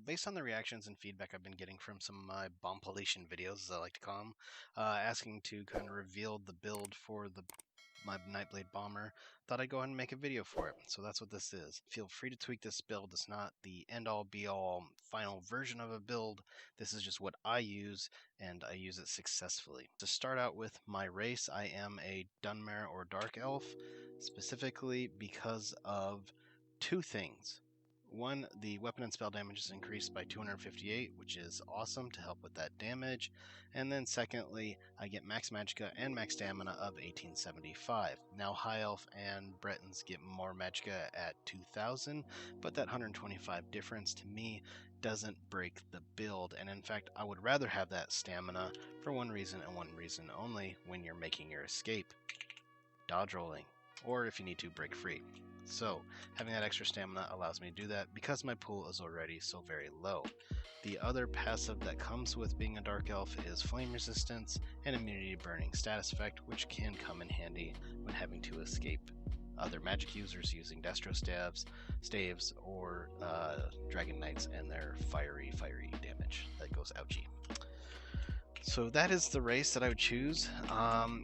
based on the reactions and feedback I've been getting from some of my bombpolation videos, as I like to call them, asking to kind of reveal the build for my Nightblade bomber, thought I'd go ahead and make a video for it. So that's what this is. Feel free to tweak this build. It's not the end-all be-all final version of a build. This is just what I use, and I use it successfully. To start out with my race, I am a Dunmare or Dark Elf, specifically because of two things. One, the weapon and spell damage is increased by 258, which is awesome to help with that damage. And then secondly, I get max Magicka and max stamina of 1875. Now High Elf and Bretons get more Magicka at 2000, but that 125 difference to me doesn't break the build. And in fact, I would rather have that stamina for one reason and one reason only: when you're making your escape. Dodge rolling, or if you need to, break free. So having that extra stamina allows me to do that because my pool is already so very low. The other passive that comes with being a Dark Elf is Flame Resistance and Immunity to Burning status effect, which can come in handy when having to escape other magic users using Destro staves, or Dragon Knights and their fiery damage that goes ouchie. So that is the race that I would choose.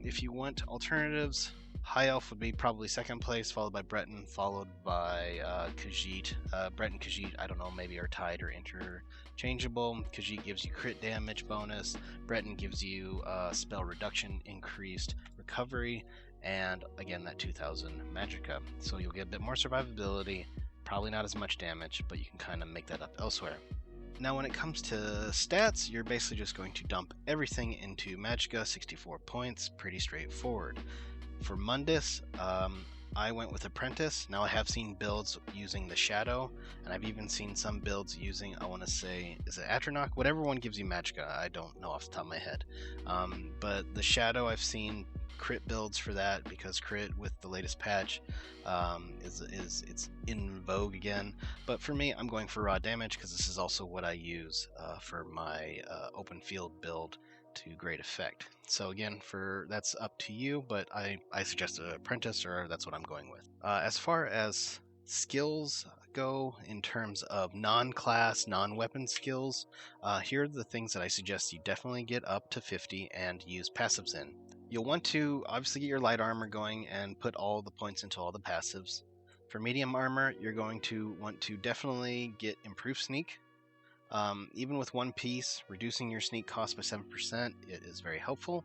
If you want alternatives, High Elf would be probably second place, followed by Breton, followed by Khajiit. Brett and Khajiit, I don't know, maybe are tied or interchangeable. Khajiit gives you crit damage bonus. Breton gives you spell reduction, increased recovery, and again that 2000 Magicka. So you'll get a bit more survivability, probably not as much damage, but you can kind of make that up elsewhere. Now when it comes to stats, you're basically just going to dump everything into Magicka, 64 points, pretty straightforward. For Mundus, I went with Apprentice. Now I have seen builds using the Shadow, and I've even seen some builds using, I want to say, is it Atronach? Whatever one gives you Magicka, I don't know off the top of my head. But the Shadow, I've seen crit builds for that because crit with the latest patch it's in vogue again. But for me, I'm going for raw damage because this is also what I use for my open field build to great effect. So again, that's up to you, but I suggest an Apprentice, or that's what I'm going with. As far as skills go, in terms of non-class, non-weapon skills, here are the things that I suggest you definitely get up to 50 and use passives in. You'll want to obviously get your light armor going and put all the points into all the passives. For medium armor, you're going to want to definitely get improved sneak. Even with one piece, reducing your sneak cost by 7%, it is very helpful.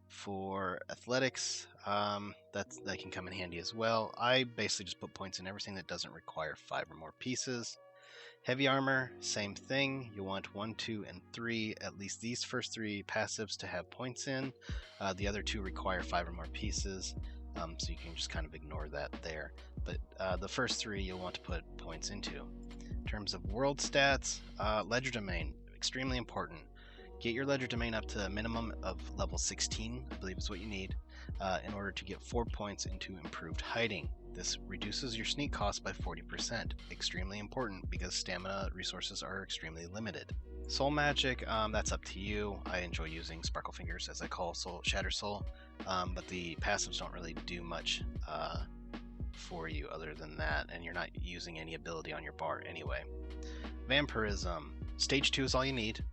For athletics, that can come in handy as well. I basically just put points in everything that doesn't require 5 or more pieces. Heavy armor, same thing. You want 1, 2, and 3, at least these first 3 passives to have points in. The other 2 require 5 or more pieces, so you can just kind of ignore that there. But the first 3 you'll want to put points into. In terms of world stats, Ledger Domain, extremely important. Get your Ledger Domain up to a minimum of level 16, I believe is what you need, in order to get 4 points into improved hiding. This reduces your sneak cost by 40%. Extremely important because stamina resources are extremely limited. Soul Magic, that's up to you. I enjoy using Sparkle Fingers, as I call Shatter Soul, but the passives don't really do much for you other than that, and you're not using any ability on your bar anyway. Vampirism, stage 2 is all you need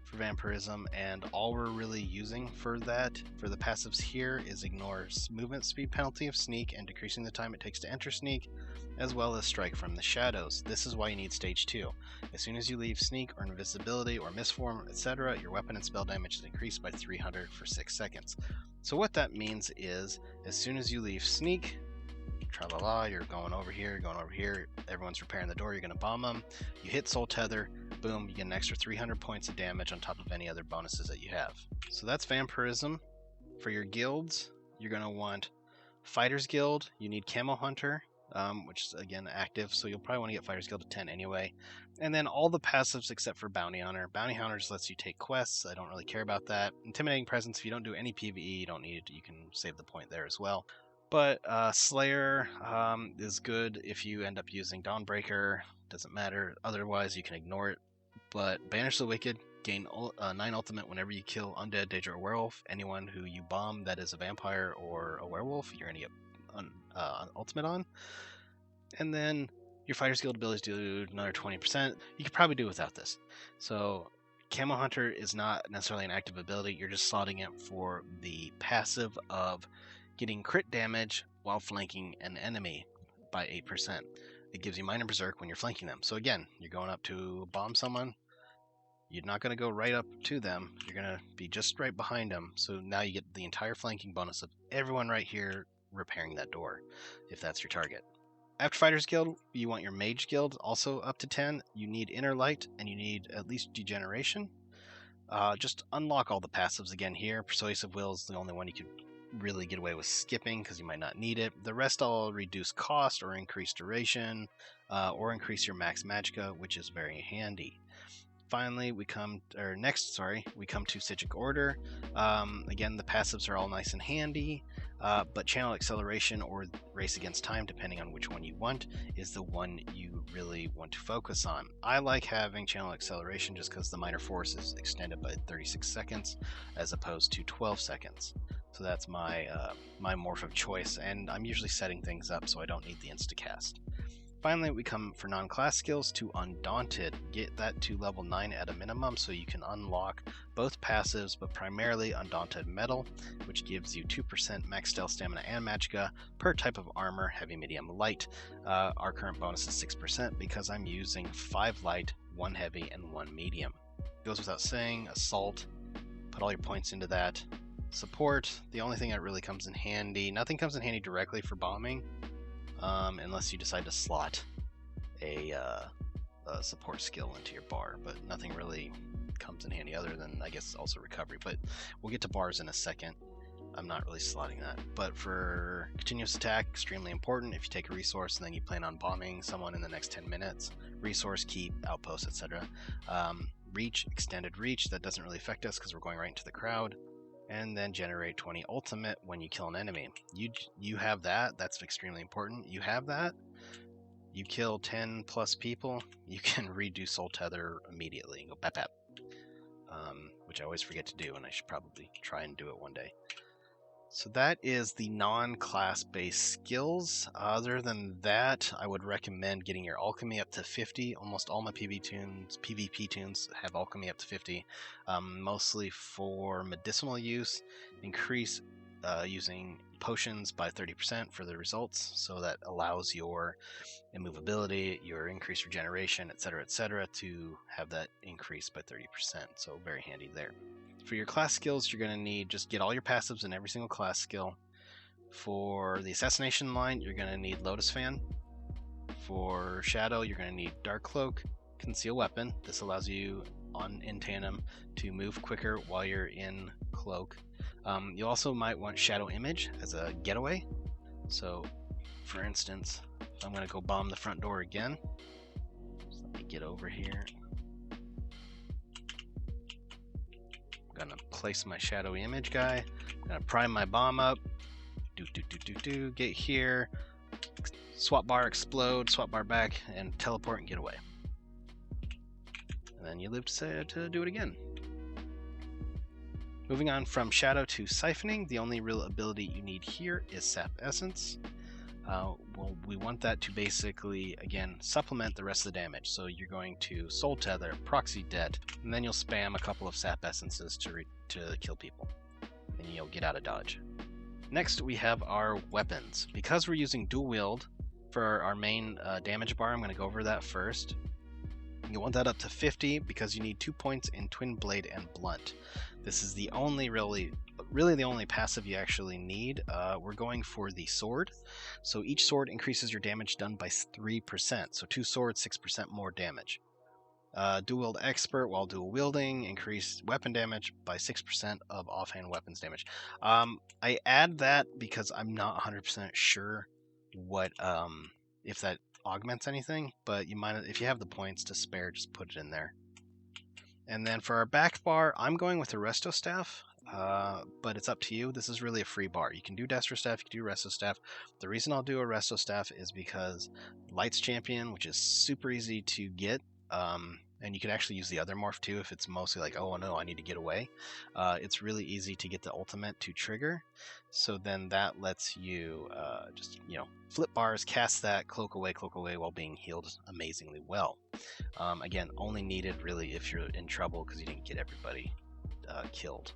for Vampirism, and all we're really using for that, for the passives here, is ignore movement speed penalty of sneak and decreasing the time it takes to enter sneak, as well as strike from the shadows. This is why you need stage 2. As soon as you leave sneak or invisibility or misform, etc., your weapon and spell damage is increased by 300 for 6 seconds. So what that means is, as soon as you leave sneak, tra-la-la, you're going over here, everyone's repairing the door, you're going to bomb them, you hit Soul Tether, boom, you get an extra 300 points of damage on top of any other bonuses that you have. So that's Vampirism. For your guilds, you're going to want Fighter's Guild, you need Camo Hunter, which is again active, so you'll probably want to get Fighter's Guild to 10 anyway. And then all the passives except for Bounty Hunter. Bounty Hunter just lets you take quests, I don't really care about that. Intimidating Presence, if you don't do any PvE, you don't need it, you can save the point there as well. But Slayer is good if you end up using Dawnbreaker, doesn't matter, otherwise you can ignore it. But Banish the Wicked, gain 9 ultimate whenever you kill undead, Daedra, or werewolf. Anyone who you bomb that is a vampire or a werewolf, you're going to get ultimate on. And then Your fighter skill abilities do another 20%. You could probably do without this. So Camo Hunter is not necessarily an active ability. You're just slotting it for the passive of getting crit damage while flanking an enemy by 8%. It gives you minor berserk when you're flanking them. So again, you're going up to bomb someone. You're not going to go right up to them. You're going to be just right behind them. So now you get the entire flanking bonus of everyone right here repairing that door, if that's your target. After Fighters Guild, you want your Mage Guild also up to 10. You need Inner Light, and you need at least Degeneration. Just unlock all the passives again here. Persuasive Will is the only one you could really get away with skipping because you might not need it. The rest all reduce cost or increase duration, or increase your max Magicka, which is very handy. Finally, we come to Psijic Order. Again, the passives are all nice and handy, but Channel Acceleration or Race Against Time, depending on which one you want, is the one you really want to focus on. I like having Channel Acceleration just because the minor force is extended by 36 seconds as opposed to 12 seconds. So that's my morph of choice, and I'm usually setting things up so I don't need the insta-cast. Finally, we come for non-class skills to Undaunted. Get that to level 9 at a minimum so you can unlock both passives, but primarily Undaunted Metal, which gives you 2% max stealth, stamina, and magicka per type of armor, heavy, medium, light. Our current bonus is 6% because I'm using 5 light, 1 heavy, and 1 medium. Goes without saying, Assault, put all your points into that. Support, the only thing that really comes in handy, nothing comes in handy directly for bombing, unless you decide to slot a support skill into your bar, but nothing really comes in handy other than, I guess, also recovery, but we'll get to bars in a second. I'm not really slotting that, but for continuous attack, extremely important. If you take a resource and then you plan on bombing someone in the next 10 minutes, resource, keep, outpost, etc. Reach, extended reach, that doesn't really affect us because we're going right into the crowd. And then generate 20 ultimate when you kill an enemy. You have that. That's extremely important. You have that. You kill 10 plus people, you can redo Soul Tether immediately. Go bap bap. Which I always forget to do, and I should probably try and do it one day. So that is the non-class based skills. Other than that, I would recommend getting your alchemy up to 50. Almost all my PvP tunes have alchemy up to 50, mostly for medicinal use. Increase using potions by 30% for the results, so that allows your immovability, your increased regeneration, etc., to have that increase by 30%. So very handy there. For your class skills, you're going to need, just get all your passives in every single class skill. For the assassination line, you're going to need Lotus Fan. For Shadow, you're going to need Dark Cloak, Conceal Weapon. This allows you in tandem to move quicker while you're in Cloak. You also might want Shadow Image as a getaway. So, for instance, I'm going to go bomb the front door again. So let me get over here. I'm going to place my Shadow Image guy. I'm going to prime my bomb up. Get here. Swap bar, explode, swap bar back, and teleport and get away. And then you live to do it again. Moving on from Shadow to Siphoning, the only real ability you need here is Sap Essence. Well, we want that to basically, again, supplement the rest of the damage. So you're going to Soul Tether, Proxy Det, and then you'll spam a couple of Sap Essences to kill people. And you'll get out of dodge. Next, we have our weapons. Because we're using dual wield for our main damage bar, I'm going to go over that first. You want that up to 50 because you need 2 points in Twin Blade and Blunt. This is the only really the only passive you actually need. We're going for the sword. So each sword increases your damage done by 3%. So 2 swords, 6% more damage. Dual wield expert, while dual wielding, increased weapon damage by 6% of offhand weapons damage. I add that because I'm not 100% sure what if that augments anything, but you might, if you have the points to spare, just put it in there. And then for our back bar, I'm going with the Resto Staff, but it's up to you. This is really a free bar. You can do Destro Staff, you can do Resto Staff. The reason I'll do a Resto Staff is because Lights Champion, which is super easy to get, and you could actually use the other morph too if it's mostly like, oh no, I need to get away. It's really easy to get the ultimate to trigger, so then that lets you just, you know, flip bars, cast that, cloak away while being healed amazingly well. Again, only needed really if you're in trouble because you didn't get everybody killed.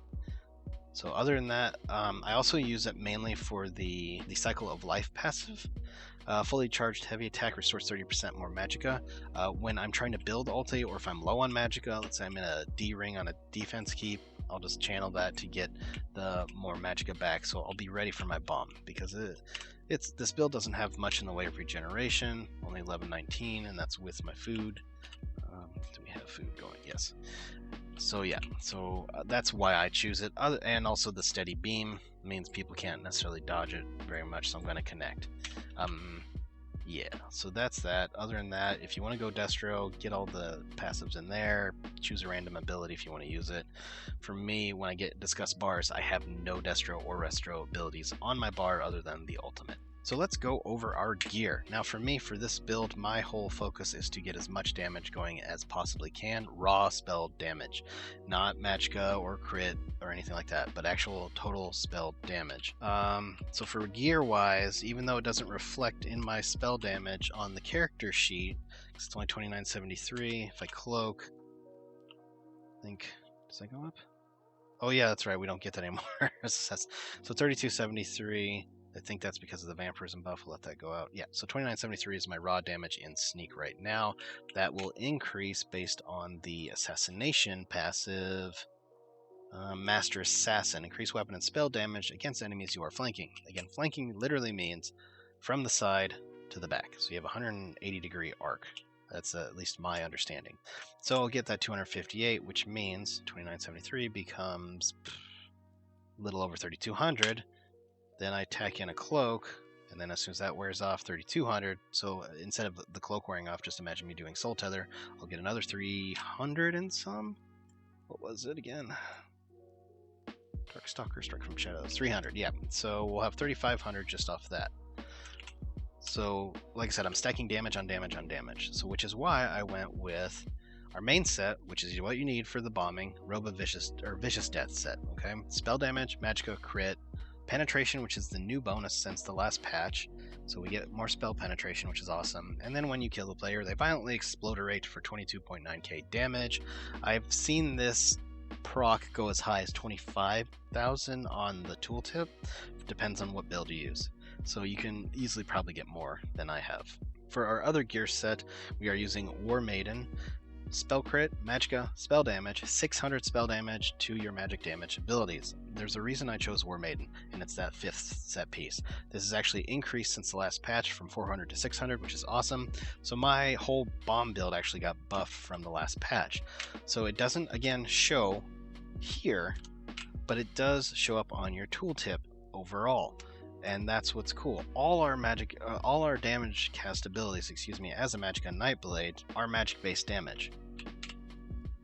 So other than that, I also use it mainly for the Cycle of Life passive. Fully charged heavy attack restores 30% more Magicka. When I'm trying to build ulti, or if I'm low on Magicka, let's say I'm in a D ring on a defense keep, I'll just channel that to get the more Magicka back, so I'll be ready for my bomb, because this build doesn't have much in the way of regeneration, only 1119, and that's with my food. Do we have food going? Yes. So yeah, that's why I choose it. And also the steady beam means people can't necessarily dodge it very much, so I'm going to connect. Yeah, so that's that. Other than that, if you want to go Destro, get all the passives in there, choose a random ability if you want to use it. For me, when I get discuss bars, I have no Destro or Restro abilities on my bar other than the ultimate. So let's go over our gear. Now for me, for this build, my whole focus is to get as much damage going as possibly can. Raw spell damage. Not Magicka or crit or anything like that, but actual total spell damage. So for gear wise, even though it doesn't reflect in my spell damage on the character sheet, it's only 2973. If I cloak, I think, does that go up? Oh yeah, that's right, we don't get that anymore. So 3273. I think that's because of the vampirism buff. We'll let that go out. Yeah, so 2973 is my raw damage in sneak right now. That will increase based on the assassination passive. Master Assassin. Increase weapon and spell damage against enemies you are flanking. Again, flanking literally means from the side to the back. So you have a 180-degree arc. That's at least my understanding. So I'll get that 258, which means 2973 becomes a little over 3200. Then I tack in a cloak, and then as soon as that wears off, 3200. So instead of the cloak wearing off, just imagine me doing Soul Tether. I'll get another 300 and some. What was it again? Darkstalker, Strike from Shadows. 300, yeah. So we'll have 3500 just off that. So, like I said, I'm stacking damage on damage on damage. So, which is why I went with our main set, which is what you need for the bombing, Robe of Vicious Death set. Okay, spell damage, Magicka, crit. Penetration, which is the new bonus since the last patch, so we get more spell penetration, which is awesome. And then when you kill the player, they violently explode for 22.9k damage. I've seen this proc go as high as 25,000 on the tooltip. Depends on what build you use, so you can easily probably get more than I have. For our other gear set, we are using War Maiden. Spell crit, Magicka, spell damage, 600 spell damage to your magic damage abilities. There's a reason I chose War Maiden, and it's that 5th set piece. This is actually increased since the last patch from 400 to 600, which is awesome. So my whole bomb build actually got buffed from the last patch. So it doesn't, again, show here, but it does show up on your tooltip overall. And that's what's cool. All our damage cast abilities, as a Magicka Nightblade are magic-based damage.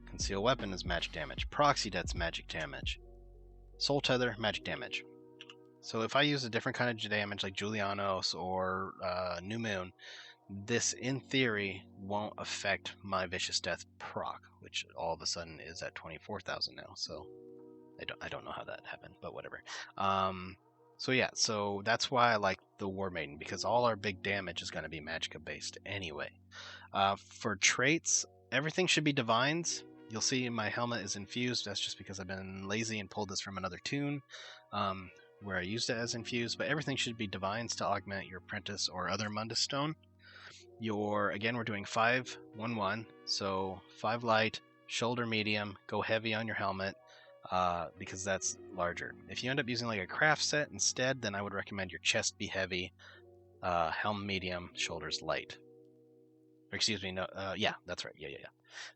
Conceal Weapon is magic damage. Proxy Death's magic damage. Soul Tether, magic damage. So if I use a different kind of damage like Julianos or New Moon, this in theory won't affect my Vicious Death proc, which all of a sudden is at 24,000 now. So I don't know how that happened, but whatever. So yeah, so that's why I like the War Maiden, because all our big damage is going to be Magicka based anyway. For traits, everything should be Divines. You'll see my helmet is infused. That's just because I've been lazy and pulled this from another tune where I used it as infused, but everything should be Divines to augment your Apprentice or other Mundus Stone. Again, we're doing 5-1-1, so 5 light, shoulder medium, go heavy on your helmet. Because that's larger. If you end up using like a craft set instead, then I would recommend your chest be heavy, helm medium, shoulders light. Or excuse me, no, yeah, that's right, yeah.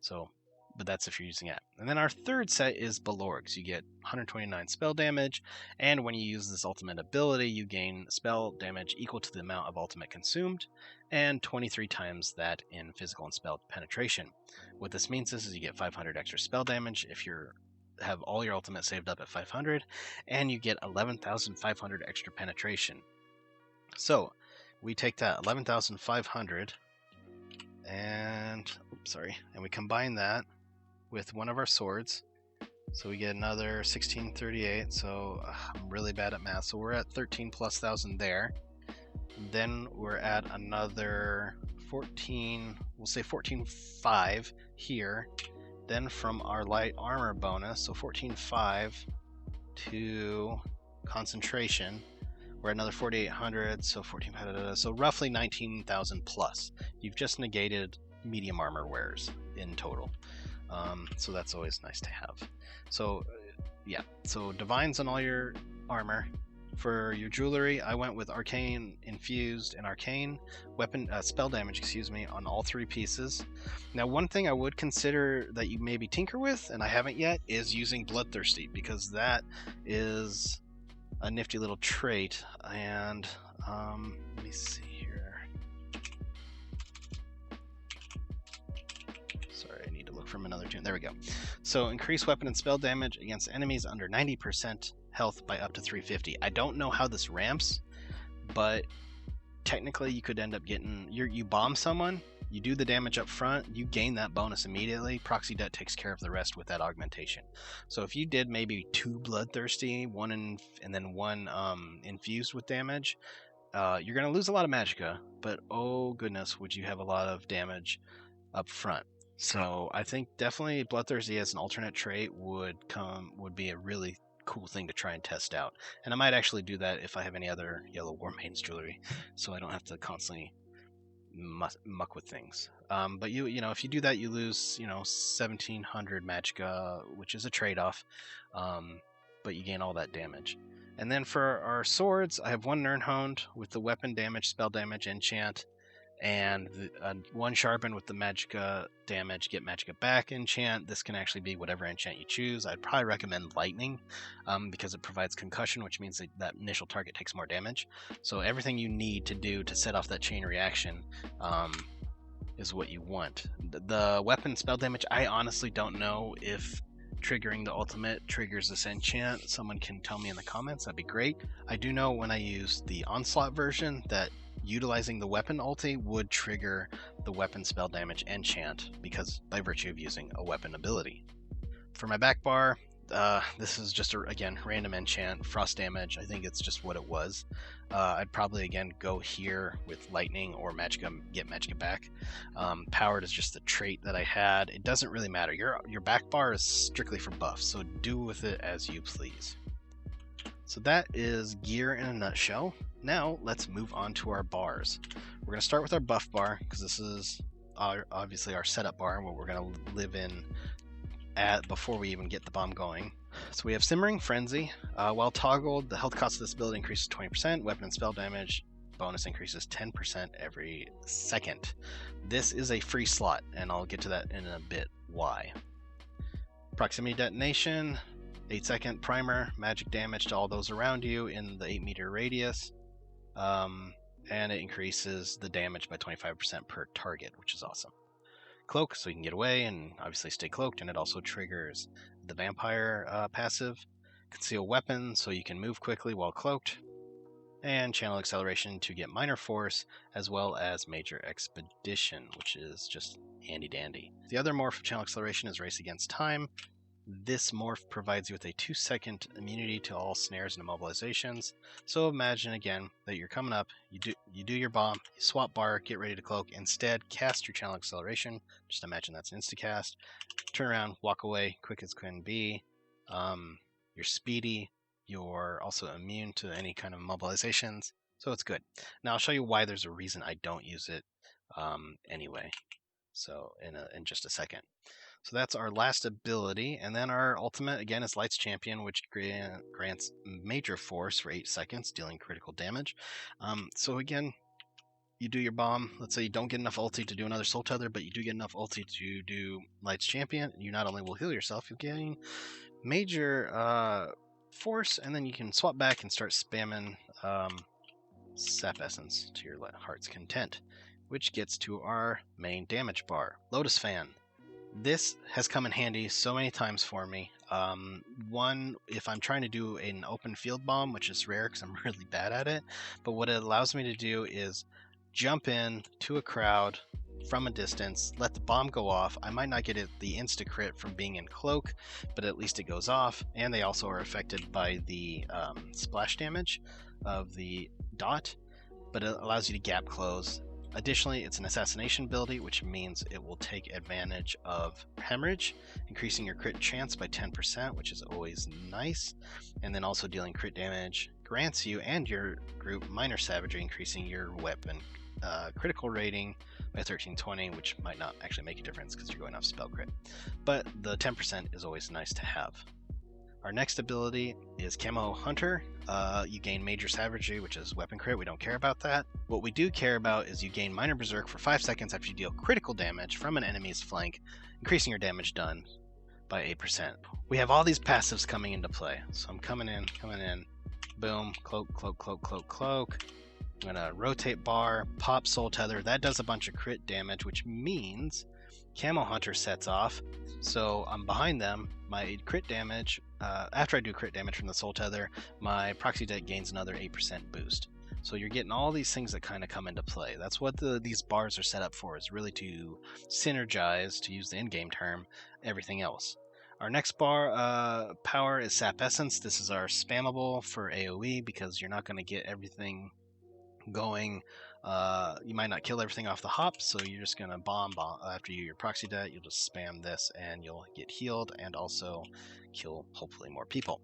So, but that's if you're using that. And then our third set is Balorgs. You get 129 spell damage, and when you use this ultimate ability, you gain spell damage equal to the amount of ultimate consumed, and 23 times that in physical and spell penetration. What this means is you get 500 extra spell damage if you're have all your ultimate saved up at 500, and you get 11,500 extra penetration. So we take that 11,500 and oops, sorry, and we combine that with one of our swords, so we get another 1638. So I'm really bad at math, so we're at 13,000+ there. Then we're at another 14, we'll say 14,500 here. Then from our light armor bonus, so 14,500 to concentration, we're at another 4,800, so 14,500, so roughly 19,000+. You've just negated medium armor wears in total. So that's always nice to have. So yeah, so divines on all your armor. For your jewelry, I went with arcane infused and arcane weapon spell damage, on all 3 pieces. Now, one thing I would consider that you maybe tinker with, and I haven't yet, is using bloodthirsty, because that is a nifty little trait. And let me see here. Sorry, I need to look from another tune. There we go. So increase weapon and spell damage against enemies under 90% health by up to 350. I don't know how this ramps, but technically you could end up getting, you bomb someone, you do the damage up front, you gain that bonus immediately. Proxy Debt takes care of the rest with that augmentation. So if you did maybe 2 bloodthirsty, and then 1 infused with damage, you're going to lose a lot of magicka, but oh goodness, would you have a lot of damage up front. So I think definitely bloodthirsty as an alternate trait would be a really cool thing to try and test out. And I might actually do that if I have any other yellow War Maiden's jewelry, so I don't have to constantly muck with things. But you know, if you do that, you lose 1,700 magicka, which is a trade-off, but you gain all that damage. And then for our swords, I have 1 Nirnhound with the weapon damage, spell damage, enchant, and 1 sharpen with the magicka damage, get magicka back, enchant. This can actually be whatever enchant you choose. I'd probably recommend lightning, because it provides concussion, which means that initial target takes more damage. So everything you need to do to set off that chain reaction is what you want. The weapon spell damage, I honestly don't know if triggering the ultimate triggers this enchant. Someone can tell me in the comments, that'd be great. I do know when I use the onslaught version that utilizing the weapon ulti would trigger the weapon spell damage enchant, because by virtue of using a weapon ability. For my back bar, this is just again random enchant, frost damage. I think it's just what it was. I'd probably again go here with lightning or magicka, get magicka back. Powered is just the trait that I had. It doesn't really matter. Your back bar is strictly for buffs, so do with it as you please. So that is gear in a nutshell. Now let's move on to our bars. We're going to start with our buff bar, because this is obviously our setup bar, what we're going to live in at before we even get the bomb going. So we have Simmering Frenzy. While toggled, the health cost of this ability increases 20%, weapon and spell damage bonus increases 10% every second. This is a free slot, and I'll get to that in a bit why. Proximity Detonation, 8-second primer, magic damage to all those around you in the 8-meter radius, and it increases the damage by 25% per target, which is awesome. Cloak, so you can get away and obviously stay cloaked, and it also triggers the vampire passive. Conceal weapon, so you can move quickly while cloaked, and channel acceleration to get minor force, as well as major expedition, which is just handy dandy. The other morph of channel acceleration is race against time. This morph provides you with a 2-second immunity to all snares and immobilizations. So imagine again that you're coming up, you do your bomb, you swap bar, get ready to cloak, instead cast your channel acceleration. Just imagine that's an insta-cast. Turn around, walk away, quick as can be. You're speedy, you're also immune to any kind of immobilizations, so it's good. Now I'll show you why there's a reason I don't use it anyway, so in just a second. So that's our last ability, and then our ultimate again is Light's Champion, which grants major force for 8 seconds, dealing critical damage. So again, you do your bomb. Let's say you don't get enough ulti to do another Soul Tether, but you do get enough ulti to do Light's Champion. You not only will heal yourself, you'll gain major force, and then you can swap back and start spamming Sap Essence to your heart's content, which gets to our main damage bar. Lotus Fan. This has come in handy so many times for me. One, if I'm trying to do an open field bomb, which is rare because I'm really bad at it, but what it allows me to do is jump in to a crowd, from a distance, let the bomb go off. I might not get it the insta crit from being in cloak, but at least it goes off. And they also are affected by the splash damage of the dot, but it allows you to gap close. Additionally, it's an assassination ability, which means it will take advantage of hemorrhage, increasing your crit chance by 10%, which is always nice. And then also dealing crit damage grants you and your group minor savagery, increasing your weapon critical rating by 1320, which might not actually make a difference because you're going off spell crit. But the 10% is always nice to have. Our next ability is Camo Hunter. You gain Major Savagery, which is weapon crit. We don't care about that. What we do care about is you gain Minor Berserk for 5 seconds after you deal critical damage from an enemy's flank, increasing your damage done by 8%. We have all these passives coming into play. So I'm coming in, boom, cloak, cloak, cloak, cloak, cloak. I'm gonna rotate bar, pop Soul Tether. That does a bunch of crit damage, which means Camo Hunter sets off. So I'm behind them. My crit damage, after I do crit damage from the Soul Tether, my proxy deck gains another 8% boost. So you're getting all these things that kind of come into play. That's what these bars are set up for, is really to synergize, to use the in-game term, everything else. Our next bar power is Sap Essence. This is our spammable for AoE because you're not going to get everything going. You might not kill everything off the hop, so you're just gonna bomb after your proxy deck. You'll just spam this and you'll get healed and also kill hopefully more people.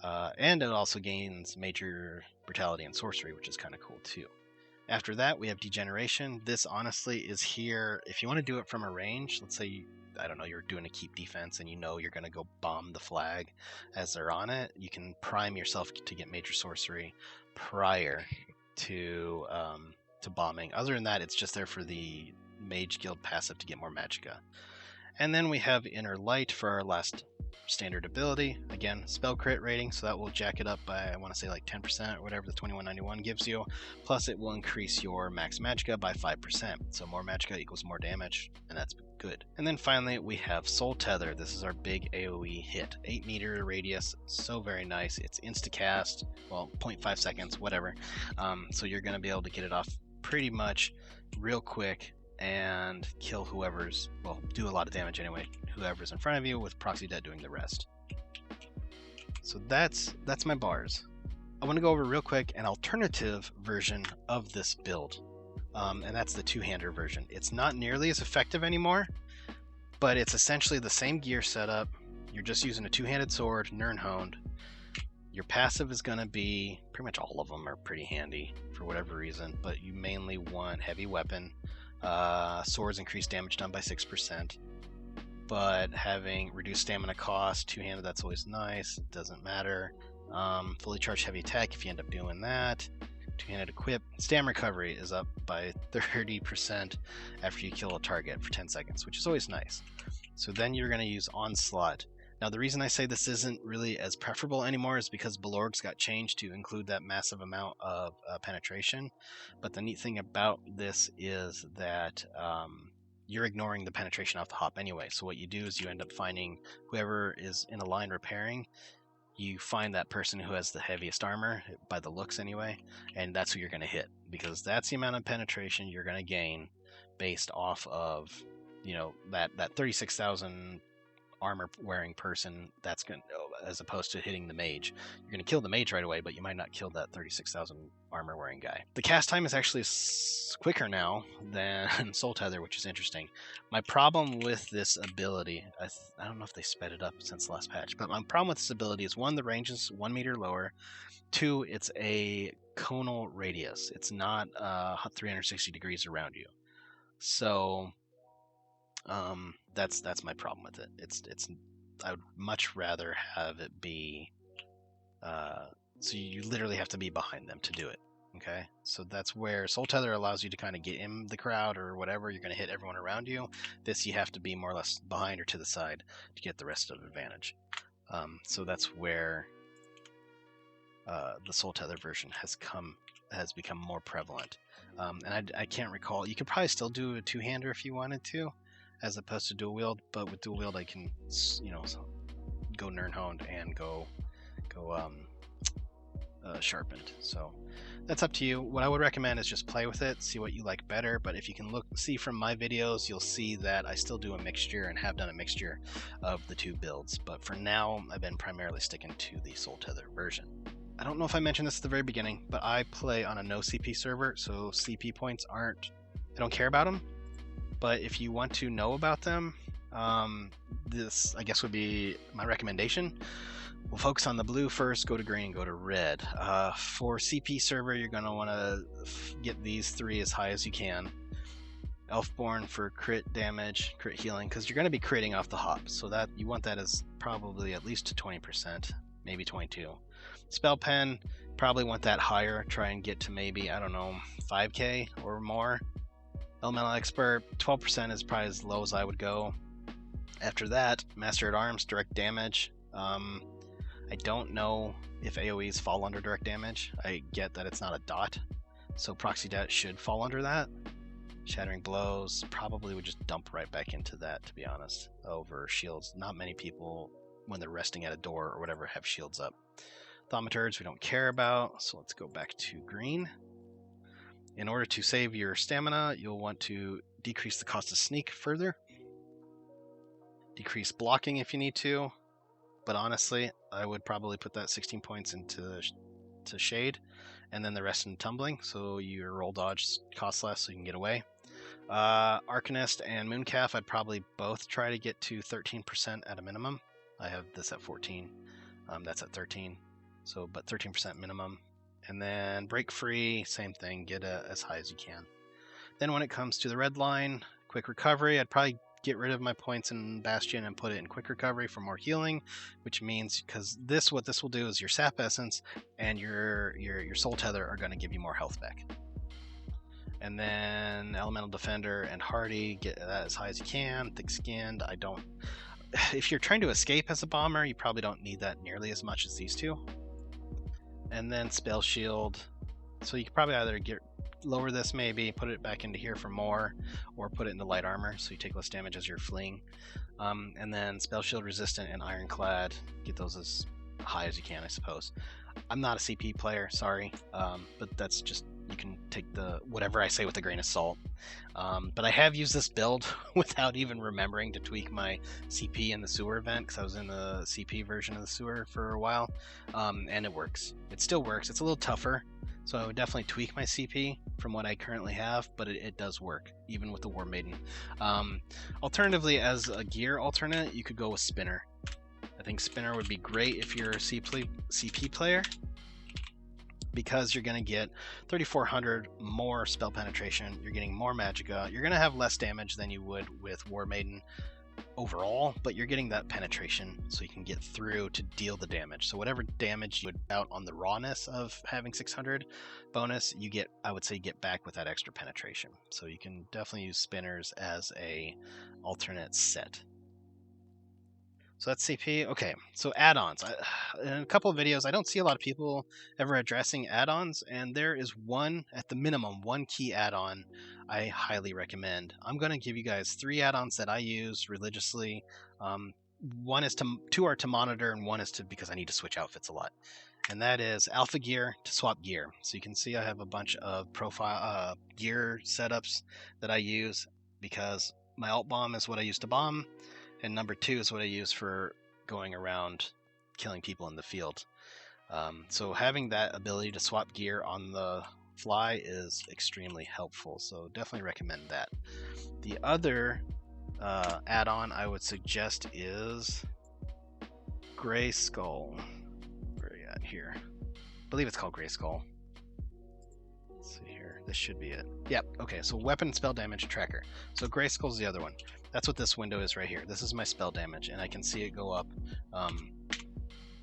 And it also gains major brutality and sorcery, which is kind of cool too. After that, we have Degeneration. This honestly is here if you want to do it from a range. Let's say I don't know, you're doing a keep defense and you know you're going to go bomb the flag as they're on it. You can prime yourself to get major sorcery prior to bombing. Other than that, it's just there for the Mage Guild passive to get more Magicka. And then we have Inner Light for our last standard ability. Again, spell crit rating, so that will jack it up by, I want to say like 10% or whatever the 2191 gives you. Plus it will increase your max Magicka by 5%. So more Magicka equals more damage, and that's good. And then finally we have Soul Tether. This is our big AoE hit. 8 meter radius, so very nice. It's insta-cast, well, 0.5 seconds, whatever. So you're going to be able to get it off pretty much real quick and kill whoever's, well, do a lot of damage anyway, whoever's in front of you, with Proxy Dead doing the rest. So that's my bars. I want to go over real quick an alternative version of this build, and that's the two-hander version. It's not nearly as effective anymore, but it's essentially the same gear setup. You're just using a two-handed sword, Nirnhoned. Your passive is going to be, pretty much all of them are pretty handy for whatever reason, but you mainly want heavy weapon. Swords increase damage done by 6%, but having reduced stamina cost, two-handed, that's always nice. It doesn't matter. Fully charged heavy attack if you end up doing that. Two-handed equip. Stam recovery is up by 30% after you kill a target for 10 seconds, which is always nice. So then you're going to use Onslaught. Now the reason I say this isn't really as preferable anymore is because Balorg's got changed to include that massive amount of penetration. But the neat thing about this is that you're ignoring the penetration off the hop anyway. So what you do is you end up finding whoever is in a line repairing. You find that person who has the heaviest armor, by the looks anyway, and that's who you're going to hit, because that's the amount of penetration you're going to gain based off of, you know, that 36,000 armor wearing person. That's going to, as opposed to hitting the mage, you're going to kill the mage right away, but you might not kill that 36,000 armor wearing guy. The cast time is actually quicker now than Soul Tether, which is interesting. My problem with this ability, I don't know if they sped it up since the last patch, but my problem with this ability is, one, the range is 1 meter lower. Two, it's a conal radius. It's not 360 degrees around you. So that's my problem with it. It's I would much rather have it be so you literally have to be behind them to do it. Okay, so that's where Soul Tether allows you to kind of get in the crowd or whatever. You're going to hit everyone around you. This you have to be more or less behind or to the side to get the rest of the advantage. So that's where the Soul Tether version has become more prevalent. And I can't recall. You could probably still do a two-hander if you wanted to, as opposed to dual wield. But with dual wield, I can, you know, go Nirnhoned and go sharpened. So that's up to you. What I would recommend is just play with it, see what you like better. But if you can see from my videos, you'll see that I still do a mixture and have done a mixture of the two builds. But for now, I've been primarily sticking to the Soul Tether version. I don't know if I mentioned this at the very beginning, but I play on a no CP server, so CP points I don't care about them. But if you want to know about them, this I guess would be my recommendation. We'll focus on the blue first, go to green, go to red. For CP server, you're going to want to get these three as high as you can. Elfborn for crit damage, crit healing, because you're going to be critting off the hop, so that you want that as probably at least 20%, maybe 22. Spell pen, probably want that higher, try and get to maybe, I don't know, 5k or more. Elemental expert, 12% is probably as low as I would go. After that, Master at Arms, direct damage. I don't know if AoEs fall under direct damage. I get that it's not a dot, so proxy debt should fall under that. Shattering blows probably would just dump right back into that, to be honest, over shields. Not many people, when they're resting at a door or whatever, have shields up. Thaumaturgs we don't care about, so let's go back to green. In order to save your stamina, you'll want to decrease the cost of sneak further. Decrease blocking if you need to, but honestly, I would probably put that 16 points into shade, and then the rest in tumbling, so your roll dodge costs less so you can get away. Arcanist and Mooncalf, I'd probably both try to get to 13% at a minimum. I have this at 14, that's at 13. So, but 13% minimum. And then break free, same thing, get as high as you can. Then when it comes to the red line, quick recovery, I'd probably get rid of my points in Bastion and put it in quick recovery for more healing, which means, because what this will do is your sap essence and your soul tether are going to give you more health back. And then elemental defender and hardy, get that as high as you can. Thick skinned, if you're trying to escape as a bomber, you probably don't need that nearly as much as these two. And then spell shield, so you could probably either lower this, maybe put it back into here for more, or put it into light armor so you take less damage as you're fleeing. And then spell shield resistant and ironclad, get those as high as you can, I suppose. I'm not a CP player, sorry, but that's just, you can take whatever I say with a grain of salt. But I have used this build without even remembering to tweak my CP in the sewer event, because I was in the CP version of the sewer for a while, and it works. It still works. It's a little tougher, so I would definitely tweak my CP from what I currently have, but it does work, even with the War Maiden. Alternatively, as a gear alternate, you could go with Spinner. I think Spinner would be great if you're a CP player, because you're going to get 3,400 more spell penetration, you're getting more Magicka, you're going to have less damage than you would with War Maiden overall, but you're getting that penetration so you can get through to deal the damage. So whatever damage you would out on the rawness of having 600 bonus, you get, I would say, get back with that extra penetration. So you can definitely use Spinners as a alternate set. So that's CP. Okay, so add-ons. In a couple of videos, I don't see a lot of people ever addressing add-ons, and there is one, at the minimum, one key add-on I highly recommend. I'm going to give you guys 3 add-ons that I use religiously. Two are to monitor, and one is because I need to switch outfits a lot. And that is Alpha Gear to swap gear. So you can see I have a bunch of profile gear setups that I use, because my alt bomb is what I use to bomb, and number 2 is what I use for going around killing people in the field. So having that ability to swap gear on the fly is extremely helpful, so definitely recommend that. The other add-on I would suggest is Gray Skull. Where are you at here? I believe it's called Gray Skull. Let's see here. This should be it. Yep. Okay, so weapon spell damage tracker. So Gray Skull's the other one. That's what this window is right here. This is my spell damage, and I can see it go up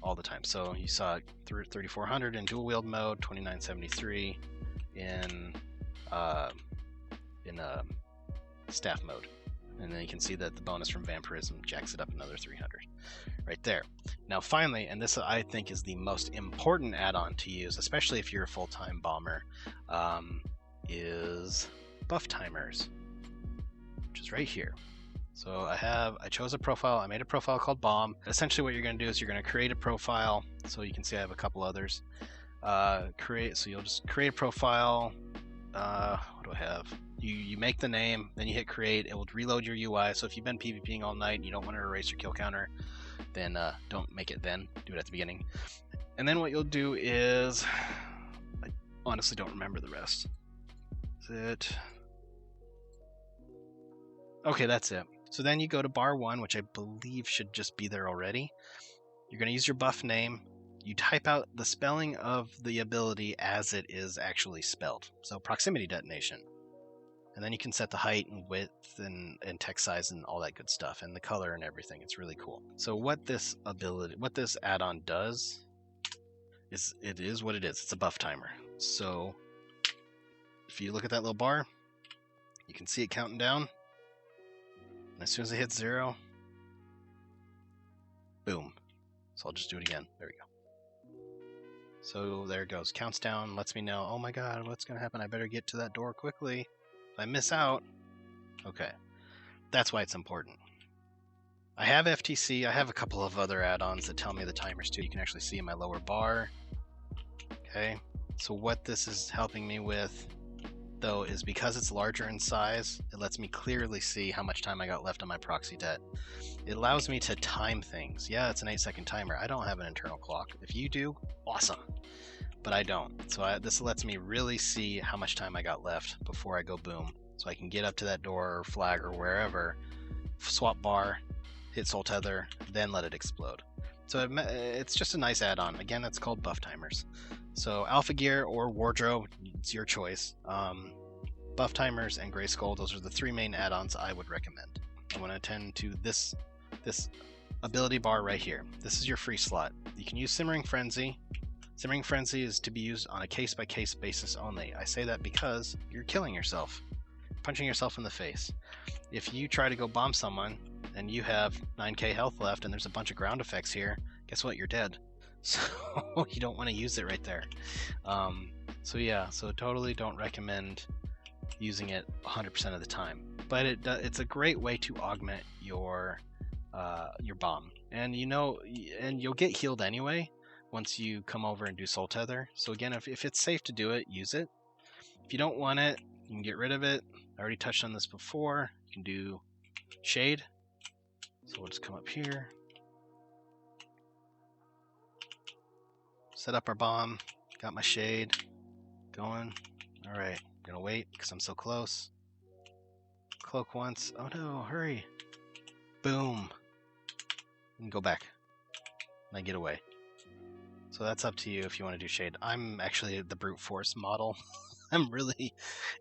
all the time. So you saw it through 3,400 in dual wield mode, 2,973 in staff mode, and then you can see that the bonus from vampirism jacks it up another 300 right there. Now finally, and this I think is the most important add-on to use, especially if you're a full-time bomber, is buff timers, which is right here. So I chose a profile. I made a profile called Bomb. Essentially what you're going to do is you're going to create a profile. So you can see I have a couple others. So you'll just create a profile. What do I have? You make the name, then you hit create. It will reload your UI. So if you've been PvPing all night and you don't want to erase your kill counter, then don't make it then. Do it at the beginning. And then what you'll do is, I honestly don't remember the rest. Is it? Okay, that's it. So then you go to bar 1, which I believe should just be there already. You're going to use your buff name. You type out the spelling of the ability as it is actually spelled. So proximity detonation. And then you can set the height and width and text size and all that good stuff, and the color and everything. It's really cool. So what this add-on does is it is what it is. It's a buff timer. So if you look at that little bar, you can see it counting down. And as soon as it hits 0, boom. So I'll just do it again. There we go. So there it goes. Counts down, lets me know, oh my god, what's going to happen? I better get to that door quickly. If I miss out, okay. That's why it's important. I have FTC. I have a couple of other add-ons that tell me the timers too. You can actually see in my lower bar. Okay. So what this is helping me with, though, is because it's larger in size, it lets me clearly see how much time I got left on my proxy det. It allows me to time things. Yeah, it's an 8-second timer. I don't have an internal clock. If you do, awesome. But I don't. So this lets me really see how much time I got left before I go boom. So I can get up to that door or flag or wherever, swap bar, hit soul tether, then let it explode. So it's just a nice add-on. Again, it's called buff timers. So alpha gear or wardrobe, it's your choice. Buff timers and gray skull, those are the 3 main add-ons I would recommend. I want to attend to this ability bar right here. This is your free slot. You can use Simmering Frenzy. Simmering Frenzy is to be used on a case-by-case basis only. I say that because you're killing yourself, punching yourself in the face. If you try to go bomb someone and you have 9k health left and there's a bunch of ground effects here, guess what? You're dead. So you don't want to use it right there. So yeah, so totally don't recommend using it 100% of the time. But it's a great way to augment your bomb, and you'll get healed anyway once you come over and do soul tether. So again, if it's safe to do it, use it. If you don't want it, you can get rid of it. I already touched on this before. You can do shade. So we'll just come up here, set up our bomb, got my shade going. All right, I'm gonna wait because I'm so close. Cloak once. Oh no, hurry. Boom. And go back. And I get away. So that's up to you if you want to do shade. I'm actually the brute force model. I'm really,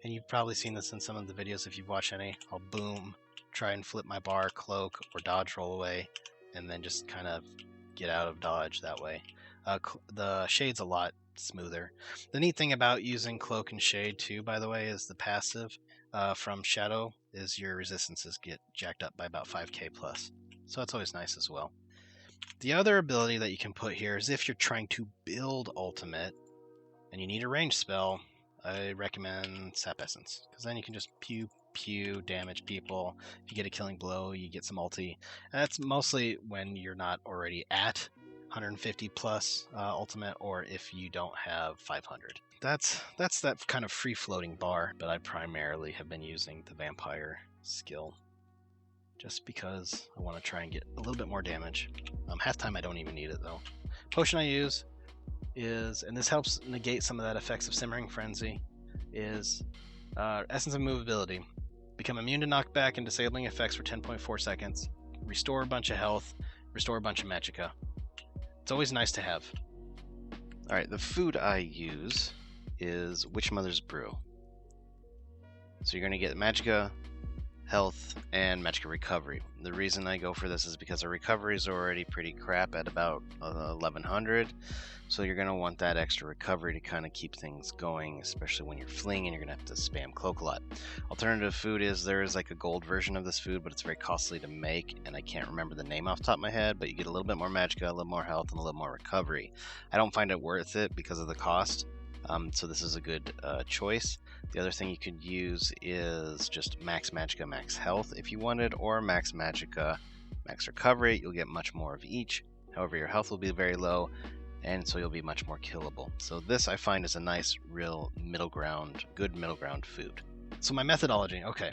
and you've probably seen this in some of the videos if you've watched any. I'll boom, try and flip my bar, cloak, or dodge roll away, and then just kind of get out of dodge that way. The shade's a lot smoother. The neat thing about using cloak and shade too, by the way, is the passive from Shadow is your resistances get jacked up by about 5k plus. So that's always nice as well. The other ability that you can put here is if you're trying to build ultimate and you need a range spell, I recommend Sap Essence, because then you can just pew damage people. If you get a killing blow, you get some ulti. And that's mostly when you're not already at 150 plus ultimate, or if you don't have 500. That's that kind of free floating bar, but I primarily have been using the vampire skill just because I want to try and get a little bit more damage. Half time I don't even need it though. Potion I use is, and this helps negate some of that effects of Simmering Frenzy, is Essence of Movability. Become immune to knockback and disabling effects for 10.4 seconds. Restore a bunch of health. Restore a bunch of Magicka. It's always nice to have. Alright, the food I use is Witch Mother's Brew. So you're going to get Magicka, health, and Magicka recovery. The reason I go for this is because our recovery is already pretty crap at about 1100. So you're going to want that extra recovery to kind of keep things going, especially when you're fleeing and you're going to have to spam cloak a lot. Alternative food is, there is like a gold version of this food, but it's very costly to make, and I can't remember the name off the top of my head, but you get a little bit more Magicka, a little more health, and a little more recovery. I don't find it worth it because of the cost, so this is a good choice. The other thing you could use is just max Magicka, max health if you wanted, or max Magicka, max recovery. You'll get much more of each. However, your health will be very low, and so you'll be much more killable. So this I find is a nice, real middle ground, good middle ground food. So my methodology, okay.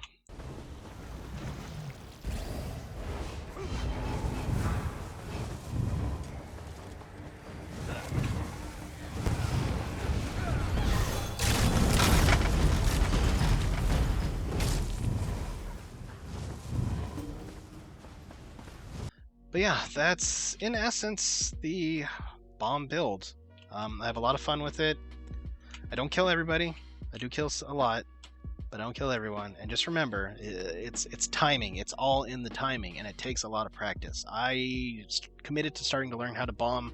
But yeah, that's in essence the bomb build. I have a lot of fun with it. I don't kill everybody. I do kill a lot, but I don't kill everyone. And just remember, it's timing. It's all in the timing, and it takes a lot of practice. I committed to starting to learn how to bomb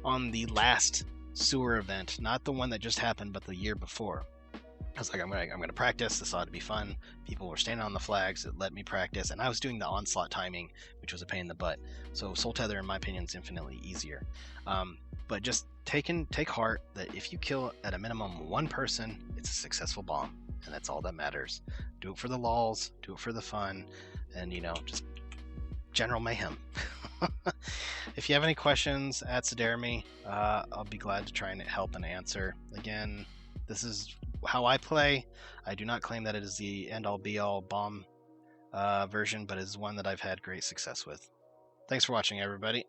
on the last sewer event, not the one that just happened, but the year before. I was like, I'm gonna practice. This ought to be fun. People were standing on the flags. It let me practice, and I was doing the onslaught timing, which was a pain in the butt. So Soul Tether, in my opinion, is infinitely easier. But just take heart that if you kill at a minimum one person, it's a successful bomb, and that's all that matters. Do it for the lols, do it for the fun, and just general mayhem. If you have any questions at Sidermy, I'll be glad to try and help and answer. Again, this is how I play. I do not claim that it is the end-all be-all bomb version, but it is one that I've had great success with. Thanks for watching, everybody.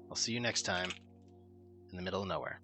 I'll see you next time in the middle of nowhere.